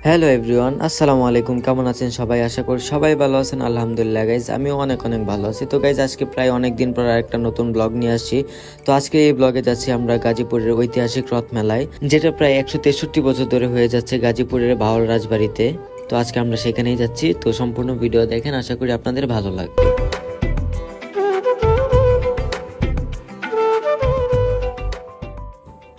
Hello everyone, আসসালামু আলাইকুম। কেমন আছেন সবাই? আশা করি সবাই ভালো আছেন। আলহামদুলিল্লাহ গাইজ, আমিও অনেক ভালো আছি। তো গাইজ, আজকে প্রায় অনেক দিন পর একটা নতুন ব্লগ নিয়ে আসছি। তো আজকে এই ব্লগে যাচ্ছি আমরা গাজীপুরের ঐতিহাসিক রথ মেলায়, যেটা প্রায় 163 বছর ধরে হয়ে যাচ্ছে গাজীপুরের বাউল রাজবাড়িতে। তো আজকে আমরা সেখানেই যাচ্ছি। তো সম্পূর্ণ ভিডিও দেখেন, আশা করি আপনাদের ভালো লাগবে।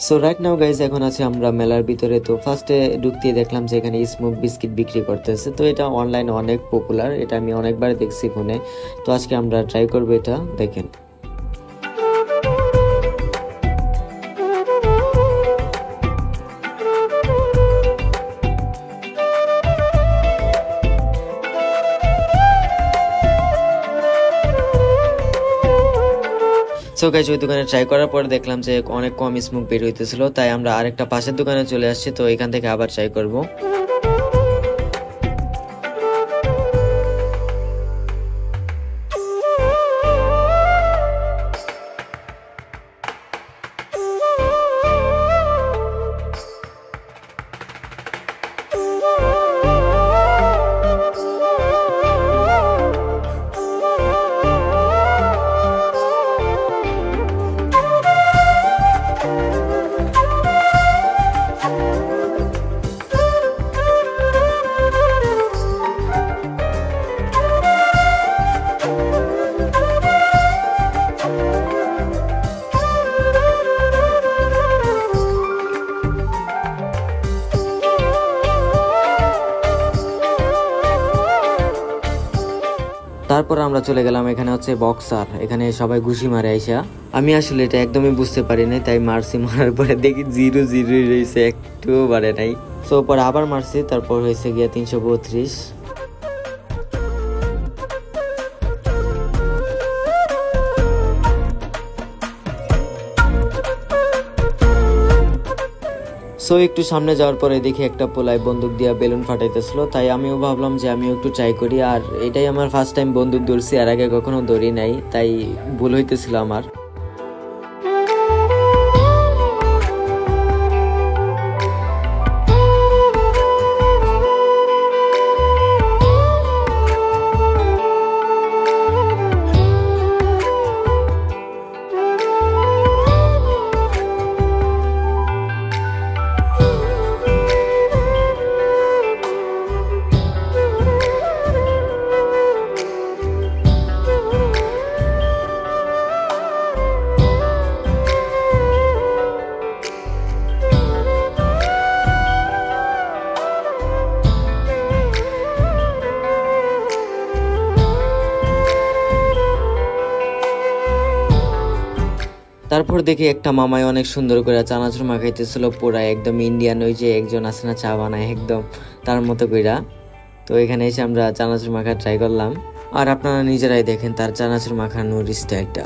সো রাইট নাও গাইজ, এখন আছে আমরা মেলার ভিতরে। তো ফার্স্টে ঢুকতে দেখলাম যে এখানে স্মোক বিস্কিট বিক্রি করতেছে। তো এটা অনলাইনে অনেক পপুলার, এটা আমি অনেকবার দেখছি ফোনে। তো আজকে আমরা ট্রাই করবো, এটা দেখেন। সো গাইজ, ওই দোকানে ট্রাই করার পর দেখলাম যে অনেক কম স্মোক বের হইতেছিল, তাই আমরা আরেকটা পাশের দোকানে চলে আসছি। তো এখান থেকে আবার ট্রাই করব। তারপর আমরা চলে গেলাম, এখানে হচ্ছে বক্সার, এখানে সবাই ঘুষি মারে আইসা। আমি আসলে এটা একদমই বুঝতে পারি নাই, তাই মারছি। মারার পরে দেখি 0-0 রয়েছে, একটুও বাড়ে নাই। তো পরে আবার মারছি, তারপর হয়েছে গিয়া 332। সো একটু সামনে যাওয়ার পরে দেখি একটা পোলায় বন্দুক দিয়া বেলুন ফাটাইতেছিল, তাই আমিও ভাবলাম যে আমিও একটু ট্রাই করি। আর এটাই আমার ফার্স্ট টাইম বন্দুক ধরছি, আর আগে কখনো ধরি নাই, তাই ভুল হইতেছিল আমার। তারপর দেখি একটা মামাই অনেক সুন্দর করে চানাচুর মাখাইতেছিল, পুরা একদম ইন্ডিয়ান, ওই যে একজন আছে না চা বানায় একদম তার মতো কইরা। তো এখানে এসে আমরা চানাচুর মাখা ট্রাই করলাম, আর আপনারা নিজেরাই দেখেন তার চানাচুর মাখানোর স্টাইলটা।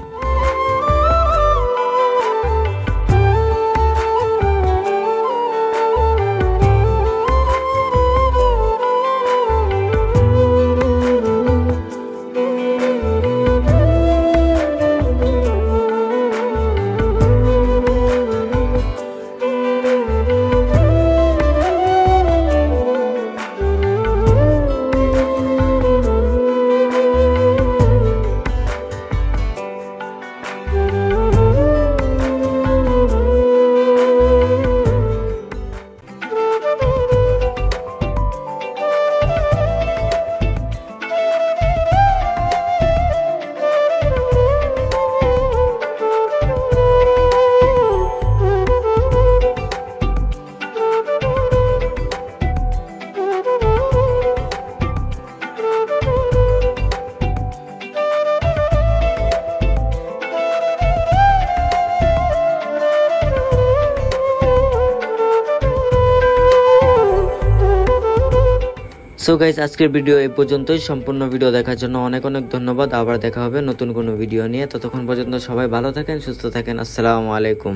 সো গাইস, আজকের ভিডিও এই পর্যন্তই। সম্পূর্ণ ভিডিও দেখার জন্য অনেক ধন্যবাদ। আবার দেখা হবে নতুন কোনো ভিডিও নিয়ে। ততক্ষণ পর্যন্ত সবাই ভালো থাকেন, সুস্থ থাকেন। আসসালামু আলাইকুম।